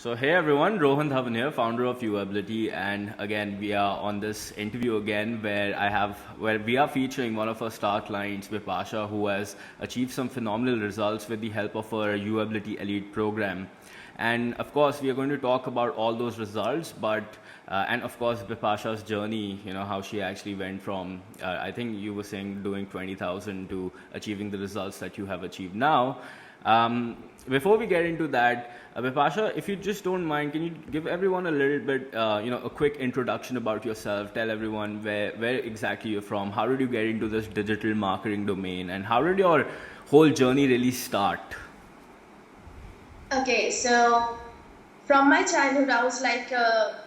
So hey everyone, Rohan Dhawan here, founder of Uability, and again we are on this interview again where we are featuring one of our star clients, Bipasha, who has achieved some phenomenal results with the help of our Uability Elite program. And of course, we are going to talk about all those results, but and of course Bipasha's journey, how she actually went from I think you were saying doing 20,000 to achieving the results that you have achieved now. Before we get into that, Bipasha, if you just don't mind, can you give everyone a little bit, a quick introduction about yourself? Tell everyone where exactly you're from. How did you get into this digital marketing domain, and how did your whole journey really start? Okay, so from my childhood, I was like a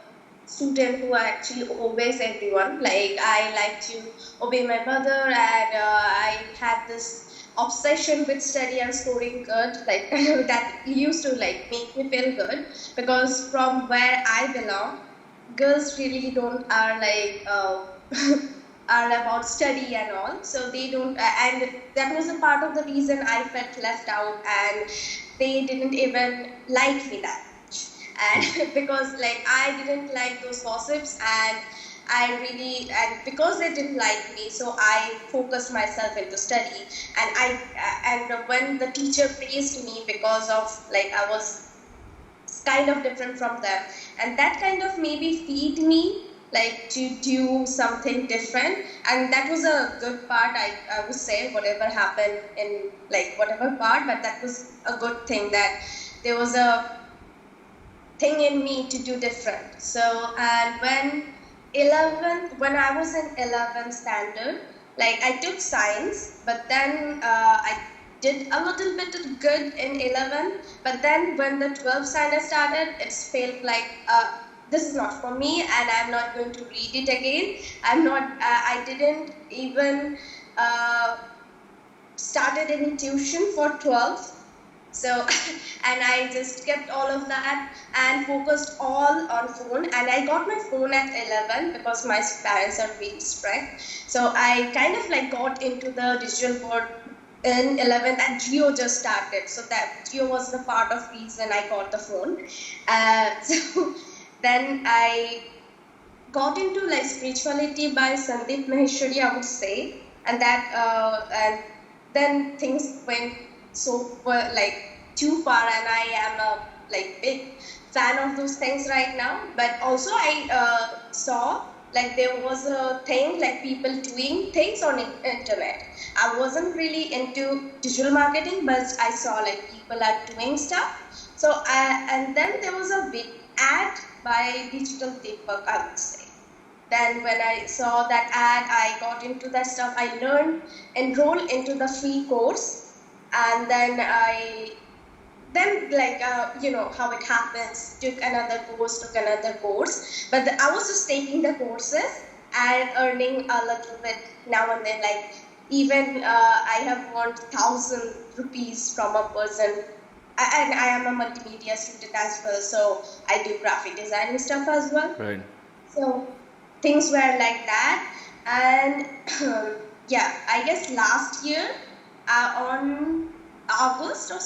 student who actually obeys everyone. Like I like to obey my mother, and I had this obsession with study and scoring good. Like that used to like make me feel good because from where I belong, girls really don't are like are about study and all. So they don't, and that was a part of the reason I felt left out, and they didn't even like me that much. And because like I didn't like those gossips, and and because they didn't like me, so I focused myself into study. And when the teacher praised me because of like I was kind of different from them, and that kind of maybe feed me like to do something different. And that was a good part, I would say, whatever happened in like whatever part, but that was a good thing that there was a thing in me to do different. So and when I was in 11th standard, like I took science, but then I did a little bit of good in 11, but then when the 12th standard started, it felt like this is not for me, and I'm not going to read it again. I didn't even started any tuition for 12th. So, and I just kept all of that and focused all on phone. And I got my phone at 11 because my parents are really strict. So I kind of like got into the digital world in 11th, and Geo just started. So that Geo was the part of reason I got the phone. So then I got into like spirituality by Sandeep Maheshwari, I would say. And then things went like too far, and I am a like big fan of those things right now. But also I saw like there was a thing like people doing things on internet. I wasn't really into digital marketing, but I saw like people are doing stuff. So and then there was a big ad by Digital Deepak, I would say. Then when I saw that ad, I got into that stuff. I enrolled into the free course, and then how it happens, took another course. But I was just taking the courses and earning a little bit now and then. Like even I have won 1,000 rupees from a person. And I am a multimedia student as well, so I do graphic design stuff as well. Right. So things were like that. And yeah, I guess last year on August or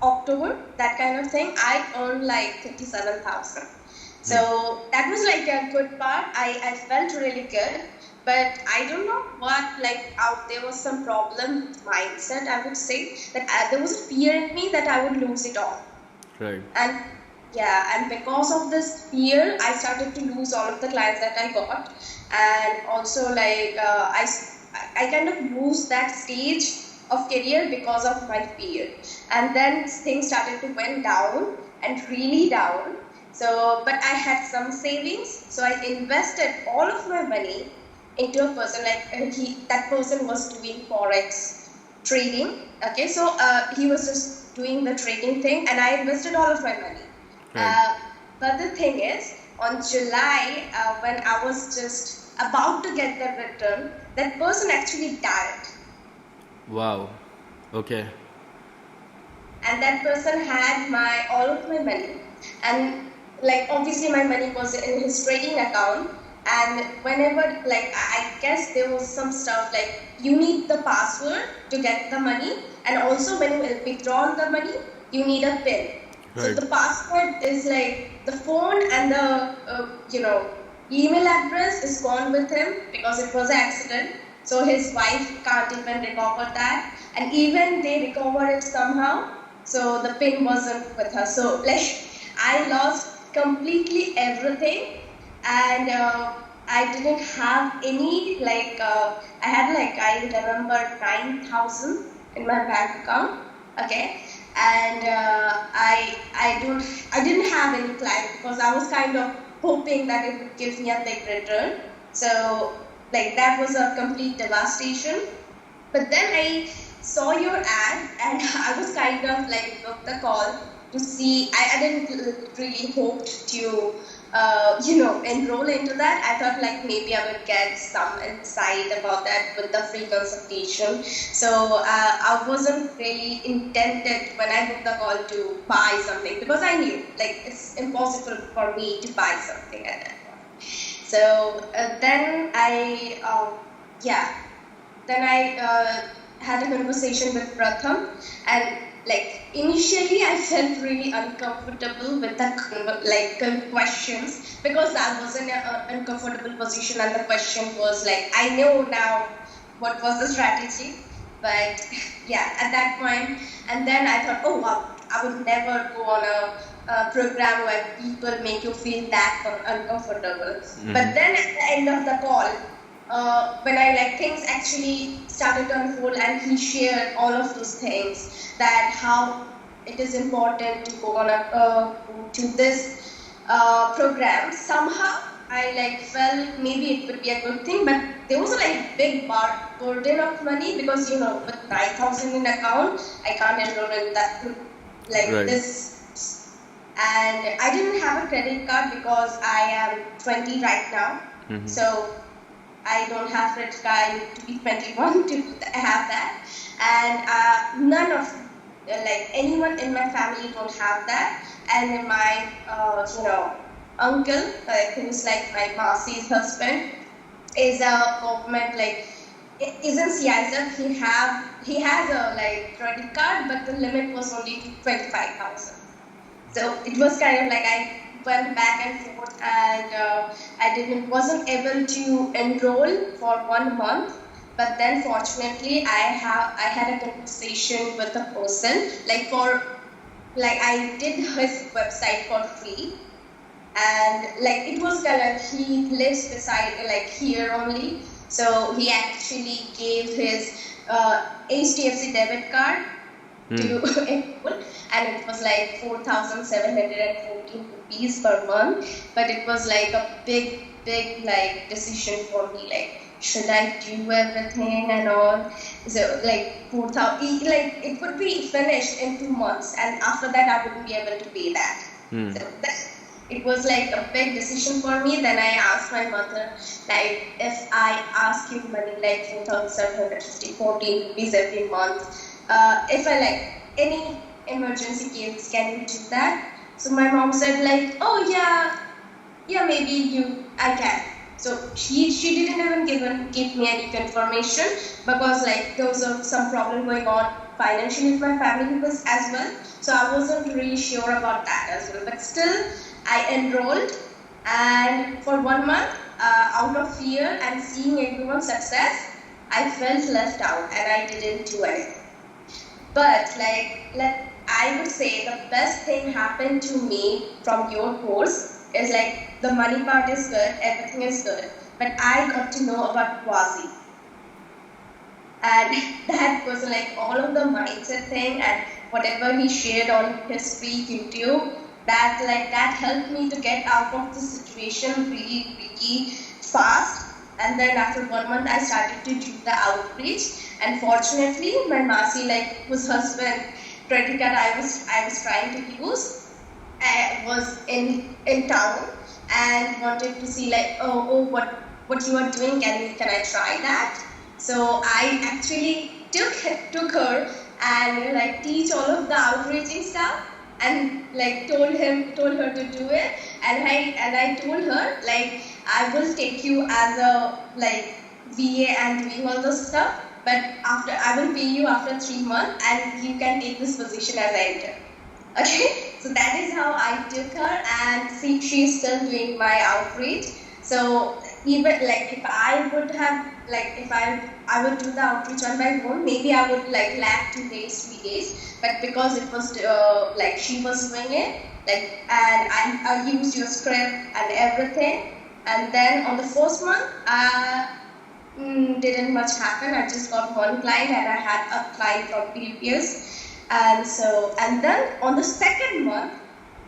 October, that kind of thing, I earned like 57,000. So that was like a good part. I felt really good. But I don't know what, like, there was some problem mindset, I would say, that there was a fear in me that I would lose it all. Right. And yeah, and because of this fear, I started to lose all of the clients that I got. And also, like, I kind of lose that stage of career because of my fear. And then things started to went down and really down. So, but I had some savings, so I invested all of my money into a person. Like that person was doing forex trading. Okay, so he was just doing the trading thing, and I invested all of my money. Right. But the thing is, on July, when I was just about to get the return, that person actually died. Wow. Okay. And that person had all of my money, and like obviously my money was in his trading account. And whenever, like, I guess there was some stuff like you need the password to get the money, and also when you withdraw the money, you need a PIN. So Right. the password is like the phone and the email address is gone with him because it was an accident. So his wife can't even recover that, and even they recovered it somehow. So the pin wasn't with her. So like I lost completely everything, and I didn't have any I had like I remember 9,000 in my bank account. Okay, and I didn't have any client because I was kind of hoping that it would give me a big return. So like that was a complete devastation. But then I saw your ad and I was kind of like booked the call to see. I didn't really hope to, enroll into that. I thought like maybe I would get some insight about that with the free consultation. So I wasn't really intended when I booked the call to buy something because I knew like it's impossible for me to buy something at that point. So yeah, then I had a conversation with Pratham, and like initially I felt really uncomfortable with the questions because I was in an uncomfortable position, and the question was like I know now what was the strategy, but yeah, at that point, and then I thought, oh wow, I would never go on a program where people make you feel that uncomfortable. But then at the end of the call, when I like things actually started to unfold, and he shared all of those things, that how it is important to go on to this program. Somehow I like felt maybe it would be a good thing, but there was a like big burden of money because with 9,000 in account, I can't enroll in that Right. this, and I didn't have a credit card because I am 20 right now, so I don't have credit card. I need to be 21 to have that, and none of like anyone in my family don't have that. And my uncle, who's like my Masi's husband, is a government is in CISF. He has a like credit card, but the limit was only 25,000. So it was kind of like I went back and forth, and I didn't wasn't able to enroll for 1 month. But then fortunately I had a conversation with a person I did his website for free, and like it was kind of he lives beside like here only, so he actually gave his HDFC debit card to enroll, and it was like 4,714 rupees per month. But it was like a big like decision for me, like should I do everything and all. So like 4,000, like it would be finished in 2 months, and after that I wouldn't be able to pay that. So it was like a big decision for me. Then I asked my mother, like, if I ask you money like 4,750 rupees every month, if I like any emergency case, can you do that? So my mom said like, oh yeah, maybe I can. So she didn't even give me any confirmation because like there was some problem going on financially with my family as well. So I wasn't really sure about that as well. But still, I enrolled, and for 1 month, out of fear and seeing everyone's success, I felt left out and I didn't do anything. But I would say the best thing happened to me from your course is like the money part is good, everything is good, but I got to know about Quasi, and that was like all of the mindset thing and whatever he shared on his free YouTube. That helped me to get out of the situation really fast. And then after 1 month, I started to do the outreach. And fortunately, my Masi, like whose husband credit card I was trying to use, was in town and wanted to see like what you are doing, can I try that? So I actually took her and like teach all of the outreaching stuff, and like told her to do it, and I told her like I will take you as a like VA and doing all those stuff, but after I will pay you after 3 months and you can take this position as I enter. Okay, So that is how I took her, and see, she's still doing my outreach. So even like if I would have like if I would do the outreach on my own, maybe I would like lag 2 days, 3 days. But because it was like she was doing it, like, and I used your script and everything, and then on the first month, didn't much happen. I just got one client, and I had a client from previous, and then on the second month,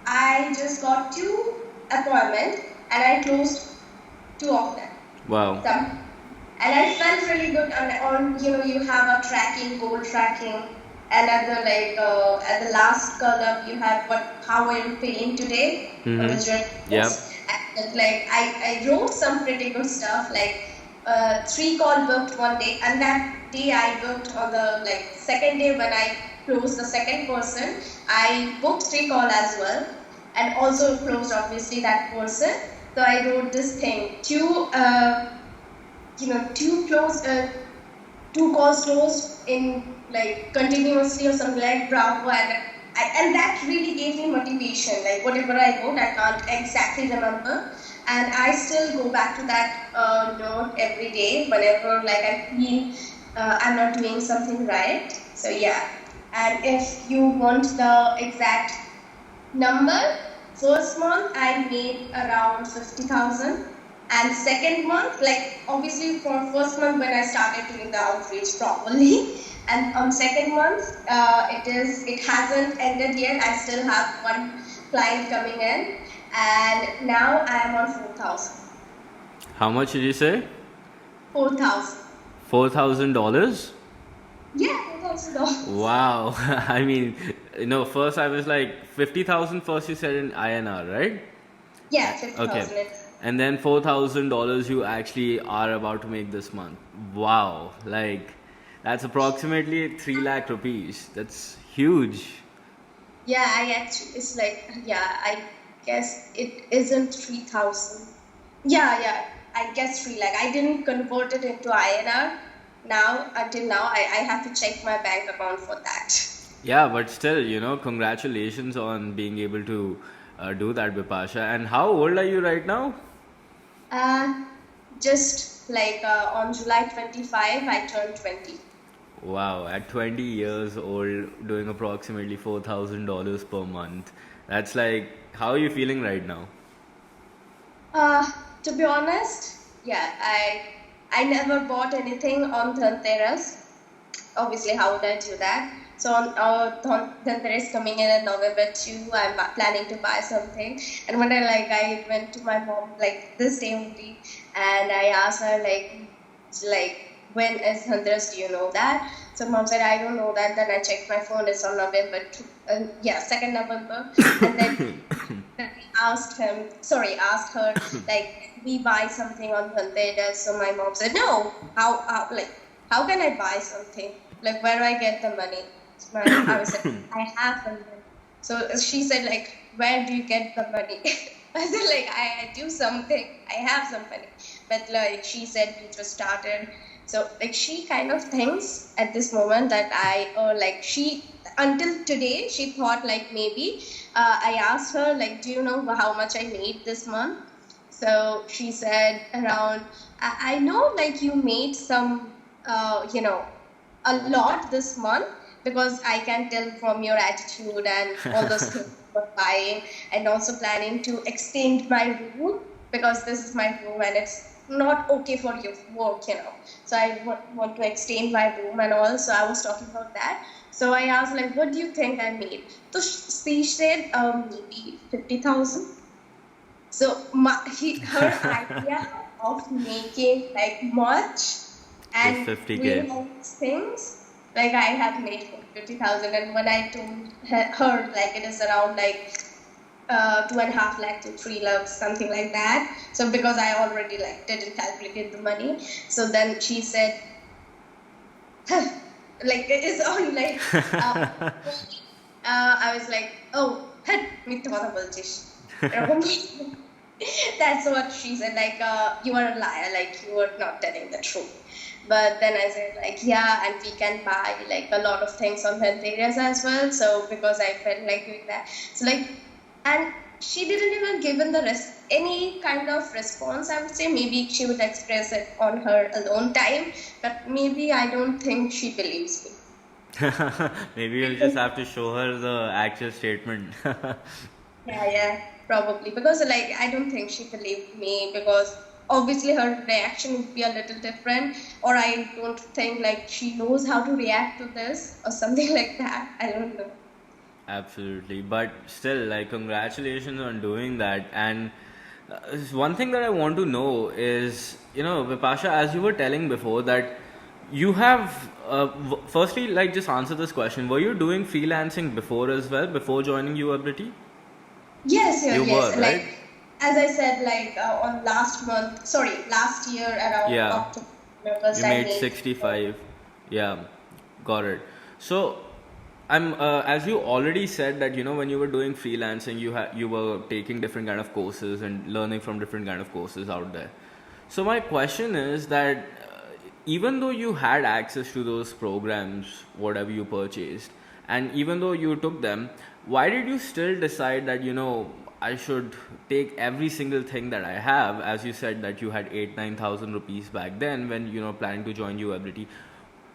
I just got 2 appointments, and I closed 2 of them. Wow. Some, and I felt really good on you have a tracking, goal tracking, and at the last column you have how are you feeling today on the journey. Yep. And like I wrote some pretty good stuff, like 3 call booked one day, and that day I booked on the second day when I closed the second person, I booked 3 call as well, and also closed obviously that person. So I wrote this thing, two calls closed in continuously or something like bravo, and that really gave me motivation. Like whatever I wrote, I can't exactly remember, and I still go back to that note every day whenever I feel I'm not doing something right. So yeah, and if you want the exact number, first month I made around 50,000, and second month, obviously for first month when I started doing the outreach properly, and on second month it hasn't ended yet. I still have one client coming in, and now I am on 4,000. How much did you say? 4,000. $4,000? Yeah, $4,000. Wow. I mean, first I was like 50,000 first you said in INR, right? Yeah, 50,000. Okay. And then $4,000 you actually are about to make this month. Wow. That's approximately 3 lakh rupees. That's huge. Yeah, I guess it isn't 3,000. Yeah, I guess 3 lakh. I didn't convert it into INR. Until now, I have to check my bank account for that. Yeah, but still, congratulations on being able to do that, Bipasha. And how old are you right now? Just on July 25, I turned 20. Wow, at 20 years old, doing approximately $4,000 per month. That's how are you feeling right now? To be honest, yeah, I never bought anything on Dhanteras. Obviously, how would I do that? So on Dhanteras coming in November 2, I'm planning to buy something. And when I went to my mom this day only, and I asked her when is Dhanteras? Do you know that? So mom said I don't know that. Then I checked my phone. It's on November 2. 2nd November. And then asked her we buy something on Dhanteras. So my mom said no. How can I buy something? Where do I get the money? So I was like, I have the money. So she said where do you get the money? I said I do something. I have some money. But she said you just started. So she kind of thinks at this moment that she until today she thought maybe I asked her do you know how much I made this month? So she said around I know you made some a lot this month, because I can tell from your attitude and all those things you were buying, and also planning to extend my room, because this is my room and it's not okay for your work, So I want to extend my room and all. So I was talking about that. So I asked what do you think I made? So she said maybe 50,000. So her idea of making much and 50K. doing all these things, I have made 50,000, and when I told her it is around 2.5 lakh to 3 lakhs, something like that. So because I already didn't calculate the money, so then she said, it's only I was oh, মিথ্যা কথা বলছিস. That's what she said. You are a liar. You are not telling the truth. But then I said like, yeah, and we can buy like a lot of things on Dhanteras as well. So because I felt like doing that, so like, and she didn't even given the any kind of response. I would say maybe she would express it on her alone time, but maybe I don't think she believes me. Maybe you'll just have to show her the actual statement. Yeah, probably. Because like I don't think she believed me because obviously her reaction would be a little different, or I don't think like she knows how to react to this or something like that. I don't know. Absolutely, but still, like, congratulations on doing that. And one thing that I want to know is, Vipasha, as you were telling before, that you have, firstly, like, just answer this question. Were you doing freelancing before as well, before joining UAbility? Yes, You yes, were, yes. right? Like as I said, like on last year around Yeah. October, August, You I made made. 65. Yeah, got it. So, as you already said that when you were doing freelancing, you were taking different kind of courses and learning from different kind of courses out there. So my question is that even though you had access to those programs, whatever you purchased, and even though you took them, why did you still decide that I should take every single thing that I have? As you said that you had 8-9,000 rupees back then when planning to join UAbility.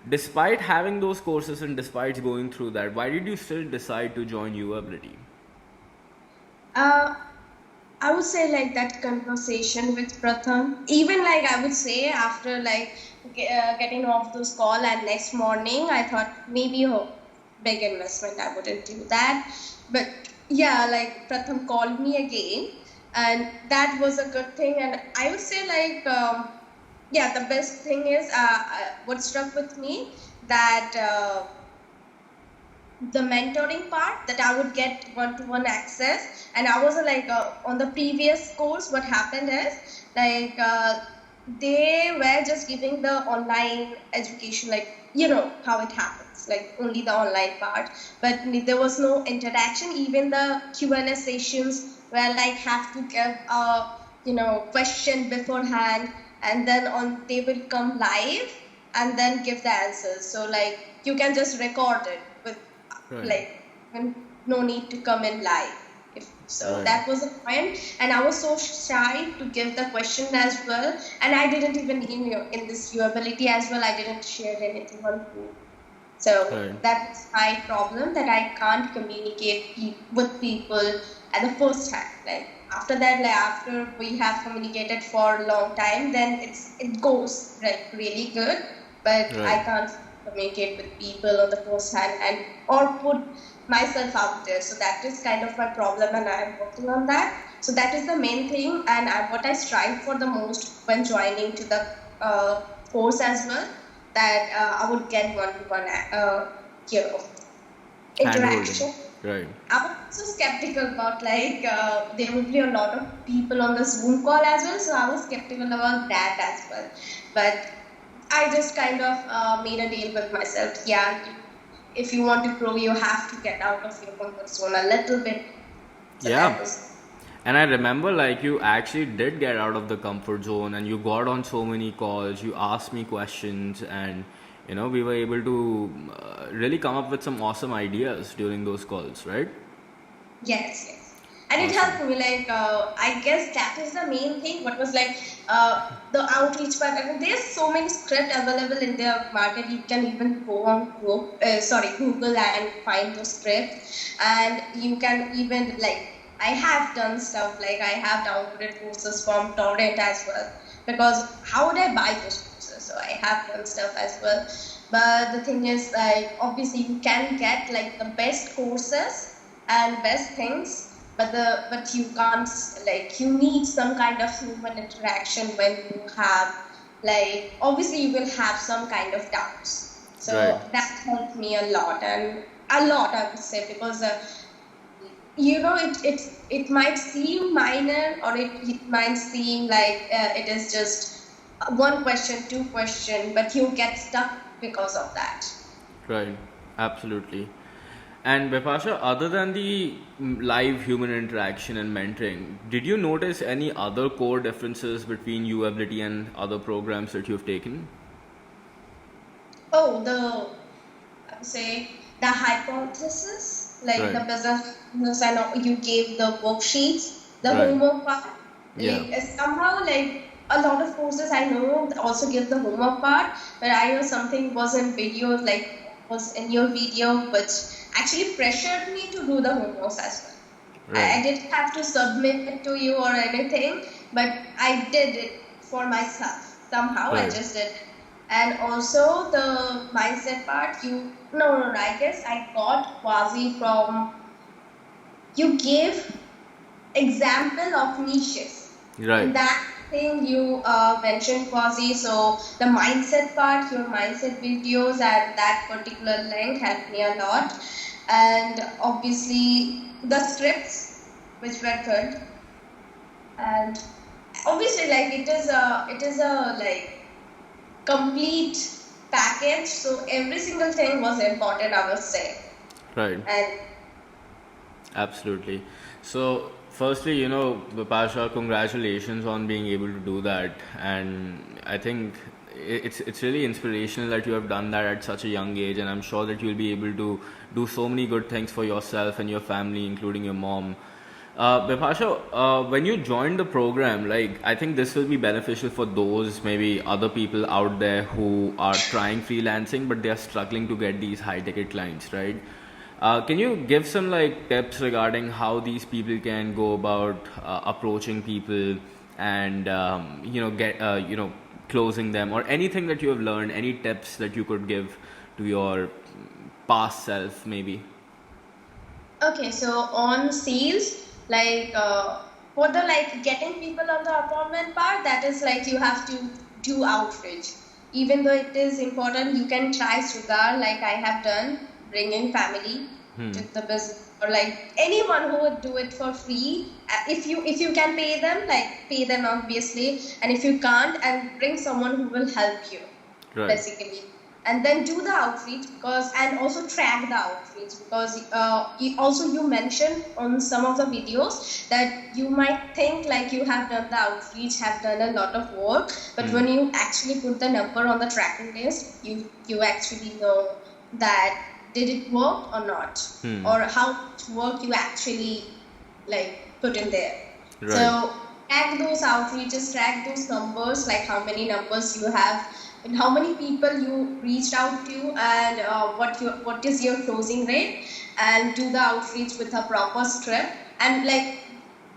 Despite having those courses and despite going through that, why did you still decide to join UAbility? Uh, I would say like that conversation with Pratham, even like I would say after like getting off those call and next morning, I thought maybe big investment, I wouldn't do that. But yeah, like Pratham called me again, and that was a good thing. And I would say like yeah, the best thing is what struck with me that. The mentoring part that I would get one-to-one access, and I was like on the previous course. What happened is like they were just giving the online education, like how it happens, like only the online part, but there was no interaction. Even the Q&A sessions where like have to give a question beforehand, and then on they will come live and then give the answers. So like you can just record it with Right. like and no need to come in live. If so, Right. that was a point, and I was so shy to give the question as well, and I didn't even in this viewability as well. I didn't share anything on food. So Right. that's my problem, that I can't communicate with people at the first time. Like after that, like after we have communicated for a long time, then it goes like really good. But Right. I can't communicate with people on the first hand and or put myself out there. So that is kind of my problem, and I'm working on that. So that is the main thing, and what I strive for the most when joining to the course as well, that I would get one-to-one Hand-holding. interaction. Right. I was also skeptical about like there would be a lot of people on the Zoom call as well, so I was skeptical about that as well. But I just kind of made a deal with myself. Yeah, if you want to grow, you have to get out of your comfort zone a little bit. So that Yeah. was. And I remember, like, you actually did get out of the comfort zone and you got on so many calls, you asked me questions, and we were able to really come up with some awesome ideas during those calls, right? Yes, yes. And it Awesome. helped me, like, I guess that is the main thing. What was like the outreach part. I mean, there's so many script available in the market. You can even go on Google and find those scripts. And you can even, like, I have done stuff, like, I have downloaded courses from Torrent as well. Because how would I buy those courses? So I have done stuff as well. But the thing is, like, obviously, you can get, like, the best courses and best things, but you can't, like, you need some kind of human interaction when you have, like, obviously you will have some kind of doubts. So Right. that helped me a lot, and a lot I would say, because it might seem minor, or it might seem like it is just one question, two question, but you get stuck because of that. Right. Absolutely. And Bipasha, other than the live human interaction and mentoring, did you notice any other core differences between UAbility and other programs that you've taken? Oh, I would say the hypothesis, like Right. the business, I know you gave the worksheets, the Right. homework part. Yeah. Somehow, like a lot of courses I know also give the homework part, but I know something was in video, like was in your video, which actually pressured me to do the homeworks as well. Right. I didn't have to submit it to you or anything, but I did it for myself. Somehow I Right. just did it. And also the mindset part, no, I guess I got quasi from, you gave example of niches. Right. In that thing you mentioned quasi, so the mindset part, your mindset videos and that particular link helped me a lot. And obviously the scripts which were good, and obviously like it is a like complete package, so every single thing was important, I would say. Right. And Absolutely. So, firstly, Bipasha, congratulations on being able to do that, and I think it's really inspirational that you have done that at such a young age, and I'm sure that you'll be able to do so many good things for yourself and your family, including your mom. Bipasha, when you joined the program, like I think this will be beneficial for those maybe other people out there who are trying freelancing but they are struggling to get these high ticket clients, right? Can you give some like tips regarding how these people can go about approaching people and get closing them, or anything that you have learned, any tips that you could give to your past self maybe? okay, so on sales, like for the like getting people on the appointment part, that is like you have to do outreach. Even though it is important, you can try sugar, like I have done, bringing family to the business, or like anyone who would do it for free. If you can pay them, like pay them obviously, and if you can't, and bring someone who will help you Right. basically, and then do the outreach, because and also track the outreach, because you mentioned on some of the videos that you might think like you have done the outreach, have done a lot of work, but when you actually put the number on the tracking list, you actually know that did it work or not, or how much work you actually like put in there. Right. So track those outreaches, track those numbers, like how many numbers you have and how many people you reached out to, and what is your closing rate, and do the outreach with a proper script, and like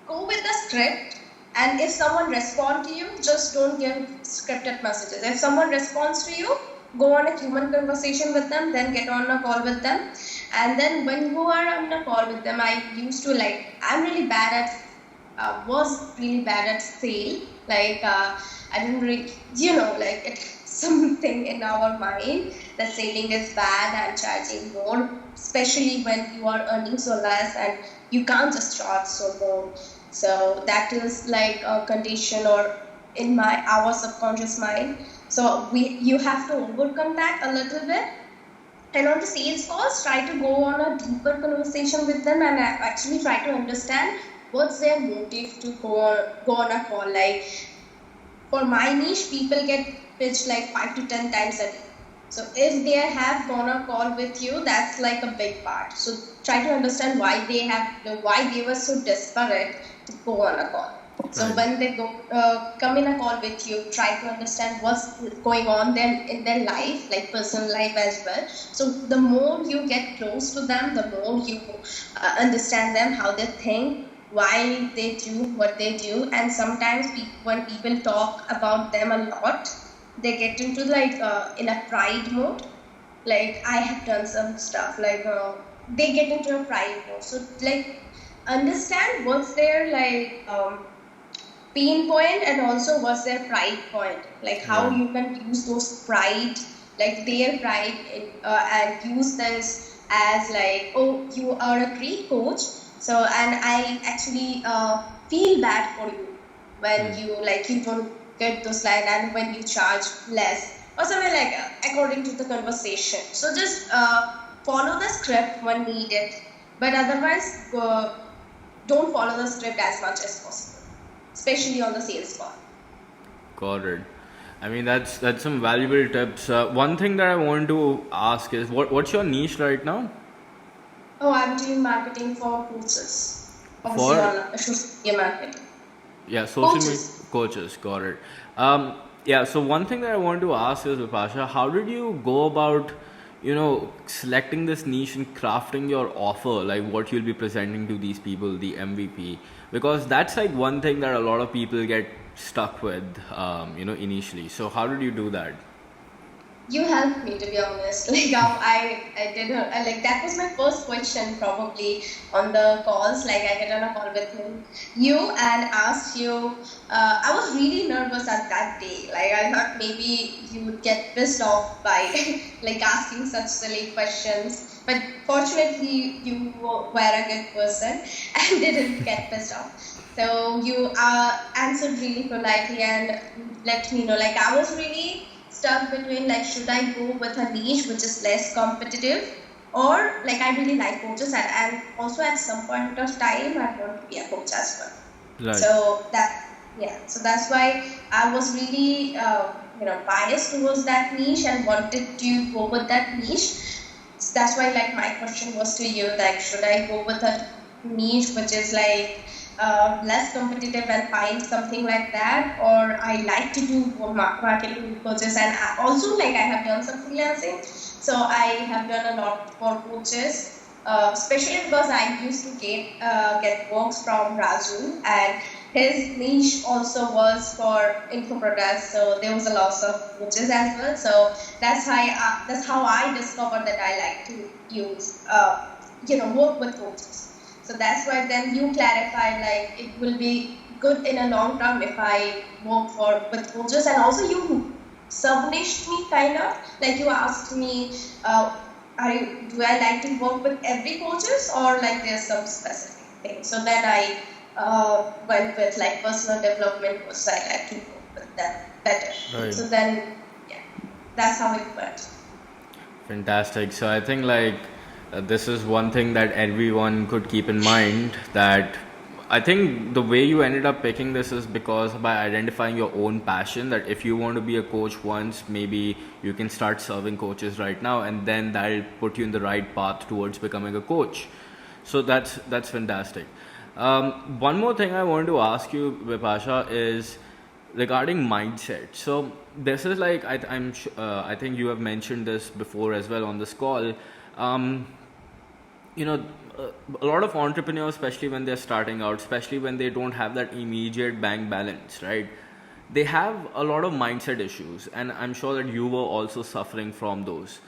go with the script. And if someone responds to you, just don't give scripted messages. If someone responds to you, go on a human conversation with them, then get on a call with them. And then when you are on a call with them, I used to like, I'm really bad at was really bad at sale. Like I didn't really, like it's something in our mind that selling is bad and charging more, especially when you are earning so less and you can't just charge so more. So that is like a condition or in our subconscious mind. So you have to overcome that a little bit. And on the sales calls, try to go on a deeper conversation with them and actually try to understand what's their motive to go on a call. Like for my niche, people get pitched like 5 to 10 times a day. So if they have gone a call with you, that's like a big part. So try to understand why they were so desperate to go on a call. So Right. when they come in a call with you, try to understand what's going on then in their life, like personal life as well. So the more you get close to them, the more you understand them, how they think, why they do what they do. And sometimes when people talk about them a lot, they get into like in a pride mode. Like I have done some stuff, like they get into a pride mode. So like understand what's their like pain point, and also what's their pride point, like how Right. you can use those pride, like their pride and use this as like, oh, you are a great coach, so and I actually feel bad for you when you don't get those line and when you charge less or something like according to the conversation. So just follow the script when needed, but otherwise don't follow the script as much as possible, especially on the sales call. Got it. I mean, that's some valuable tips. One thing that I want to ask is what's your niche right now? Oh, I'm doing marketing for coaches. Obviously For on social media marketing. yeah, social media Coaches. coaches. Got it. Yeah. So one thing that I want to ask is, Vipasha, how did you go about, selecting this niche and crafting your offer, like what you'll be presenting to these people, the MVP? Because that's like one thing that a lot of people get stuck with, initially. So how did you do that? You helped me, to be honest. Like I did like that was my first question probably on the calls. Like I get on a call with you and asked you. I was really nervous at that day. Like I thought maybe you would get pissed off by like asking such silly questions. But fortunately, you were a good person and didn't get pissed off. So you answered really politely and let me know. Like I was really stuck between like should I go with a niche which is less competitive or like I really like coaches and also at some point of time I want to be a coach as well. Right. So so that's why I was really biased towards that niche and wanted to go with that niche. So that's why like my question was to you, like should I go with a niche which is like less competitive and find something like that, or I like to do marketing coaches and also like I have done some freelancing, so I have done a lot for coaches, especially because I used to get works from Raju and his niche also was for info products, so there was a lot of coaches as well. So that's how I discovered that I like to use work with coaches. So that's why then you clarified like it will be good in a long term if I work with coaches, and also you subnished me kind of like you asked me, do I like to work with every coaches or like there's some specific thing? So then I went with like personal development coaches. I like to work with them better. Right. So then yeah, that's how it went. Fantastic. So I think like this is one thing that everyone could keep in mind, that I think the way you ended up picking this is because by identifying your own passion, that if you want to be a coach once, maybe you can start serving coaches right now, and then that'll put you in the right path towards becoming a coach. So that's fantastic. One more thing I want to ask you, Vipasha, is regarding mindset. So this is like I think you have mentioned this before as well on this call. Um, you know a lot of entrepreneurs, especially when they're starting out, especially when they don't have that immediate bank balance, right, they have a lot of mindset issues, and I'm sure that you were also suffering from those.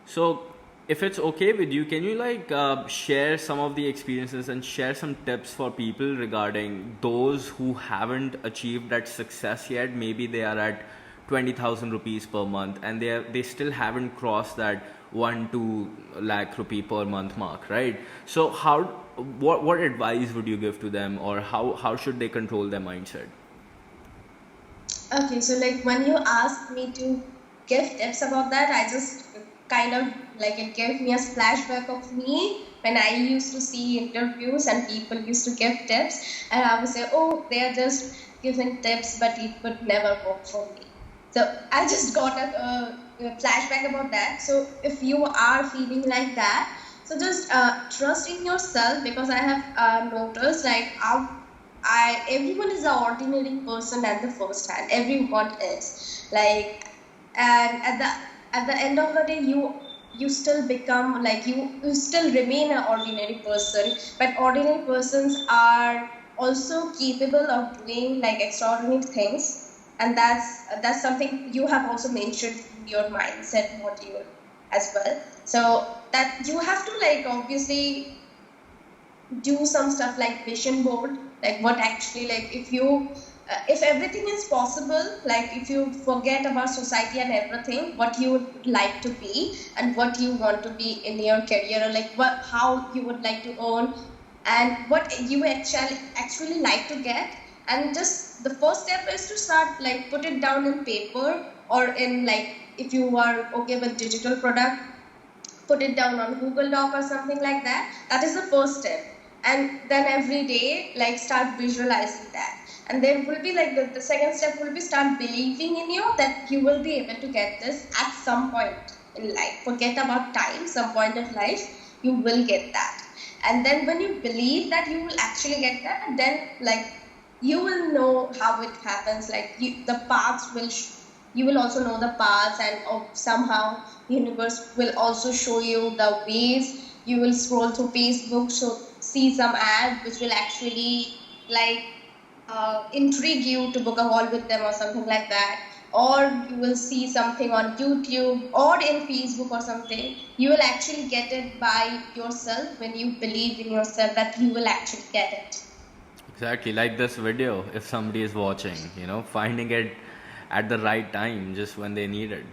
So if it's okay with you, can you like share some of the experiences and share some tips for people regarding those who haven't achieved that success yet? Maybe they are at 20,000 rupees per month and they still haven't crossed that 1 2 lakh rupee per month mark, right? So what advice would you give to them, or how should they control their mindset? Okay, so like when you asked me to give tips about that, I just kind of like it gave me a flashback of me when I used to see interviews and people used to give tips, and I would say, oh, they are just giving tips, but it would never work for me. So I just got a flashback about that. So if you are feeling like that, so just trust in yourself, because I have noticed like everyone is an ordinary person at the first hand. Everyone is like, and at the end of the day, you still become like you still remain an ordinary person. But ordinary persons are also capable of doing like extraordinary things, and that's something you have also mentioned in your mindset module as well. So that you have to like obviously do some stuff like vision board, like what actually like if everything is possible, like if you forget about society and everything, what you would like to be and what you want to be in your career, or like how you would like to earn and what you actually like to get, and just the first step is to start like put it down in paper, or in like if you are okay with digital product, put it down on Google Doc or something like that. That is the first step. And then every day, like start visualizing that. And there will be like the second step will be start believing in you that you will be able to get this at some point in life. Forget about time, some point of life you will get that. And then when you believe that you will actually get that, then like you will know how it happens. Like the paths will you will also know the paths, and somehow universe will also show you the ways. You will scroll through Facebook, so see some ad which will actually like intrigue you to book a call with them or something like that. Or you will see something on YouTube or in Facebook or something. You will actually get it by yourself when you believe in yourself that you will actually get it. Exactly, like this video, if somebody is watching, finding it at the right time, just when they need it.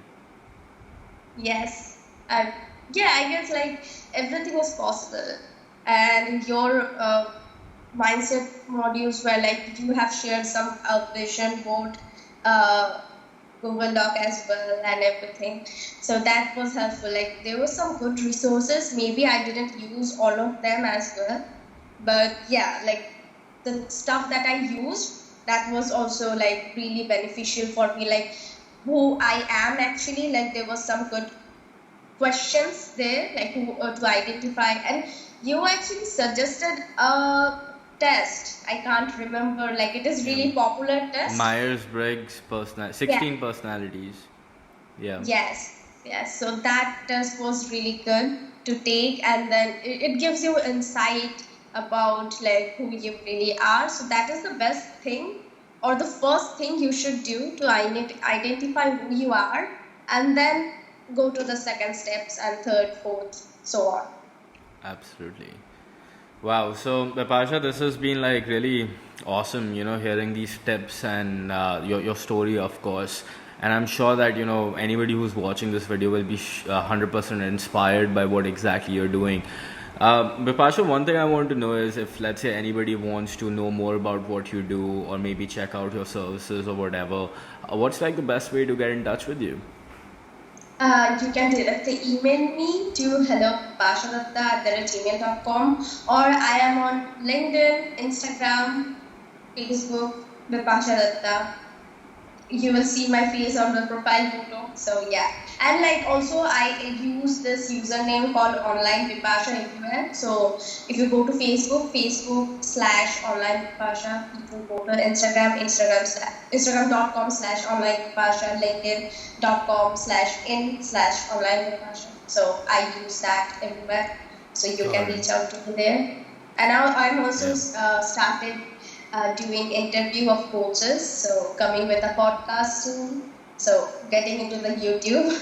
Yes. Yeah, I guess like everything is possible. And your mindset modules where like you have shared some vision board, uh, Google Doc as well and everything. So that was helpful. Like there were some good resources. Maybe I didn't use all of them as well. But yeah, like the stuff that I used, that was also like really beneficial for me. Like who I am actually, like there was some good questions there, like to identify. And you actually suggested a test. I can't remember. Like it is really popular test. Myers-Briggs 16 Yeah. personalities. Yeah. Yes. So that test was really good to take, and then it gives you insight about like who you really are. So that is the best thing, or the first thing you should do to identify who you are, and then go to the second steps and third, fourth, so on. Absolutely. Wow. So, Bipasha, this has been like really awesome, hearing these tips and your story, of course. And I'm sure that, anybody who's watching this video will be 100% inspired by what exactly you're doing. Bipasha, one thing I want to know is if, let's say, anybody wants to know more about what you do or maybe check out your services or whatever, what's like the best way to get in touch with you? You can directly email me to hello@bipashadatta@gmail.com, or I am on LinkedIn, Instagram, Facebook, Bipasha Datta. You will see my face on the profile photo. So yeah, and like also I use this username called online Bipasha everywhere. So if you go to Facebook/online Bipasha, you can go to Instagram.com/online Bipasha, LinkedIn.com/in/online Bipasha. So I use that everywhere, so you can reach out to me there. And now I'm also started doing interview of coaches, so coming with a podcast soon, so getting into the YouTube.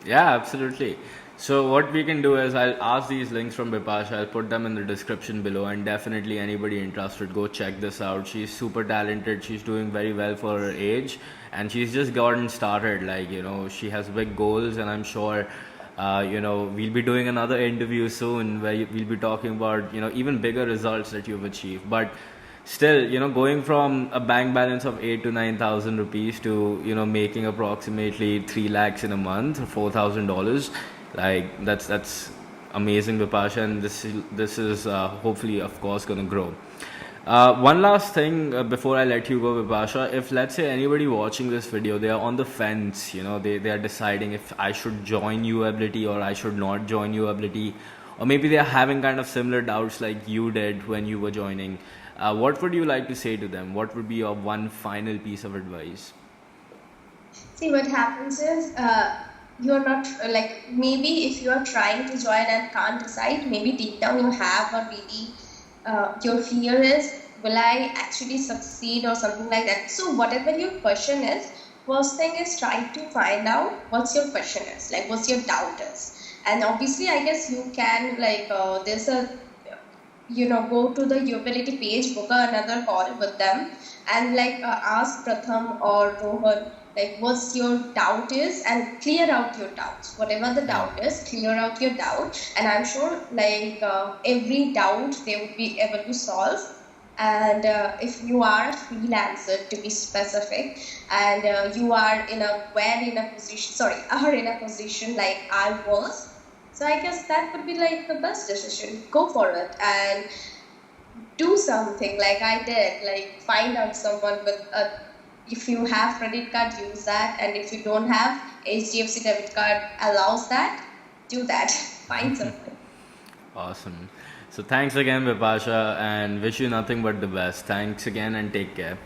Yeah, absolutely. So what we can do is I'll ask these links from Bipasha. I'll put them in the description below, and definitely anybody interested, go check this out. She's super talented. She's doing very well for her age, and she's just gotten started. Like she has big goals, and I'm sure. We'll be doing another interview soon where we'll be talking about even bigger results that you've achieved. But still, going from a bank balance of 8 to 9,000 rupees to making approximately 3 lakhs in a month, $4,000, like that's amazing, Bipasha, and this is hopefully, of course, going to grow. One last thing before I let you go, Bipasha. If let's say anybody watching this video, they are on the fence, they are deciding if I should join UAbility or I should not join UAbility, or maybe they are having kind of similar doubts like you did when you were joining. What would you like to say to them? What would be your one final piece of advice? See, what happens is you're not like, maybe if you're trying to join and can't decide, maybe deep down you have, or maybe your fear is, will I actually succeed or something like that. So whatever your question is, first thing is try to find out what's your question is, like what's your doubt is. And obviously I guess you can like there's a go to the UAbility page, book another call with them, and like ask Pratham or Rohan like what's your doubt is, and clear out your doubts. Whatever the doubt is, clear out your doubt, and I'm sure like every doubt they would be able to solve. And if you are a freelancer, to be specific, and you are in a position like I was, so I guess that would be like the best decision. Go for it. And do something like I did, like find out someone with a. If you have credit card, use that, and if you don't have, HDFC debit card allows that. Do that. Find someone. Awesome. So thanks again, Vipasha, and wish you nothing but the best. Thanks again and take care.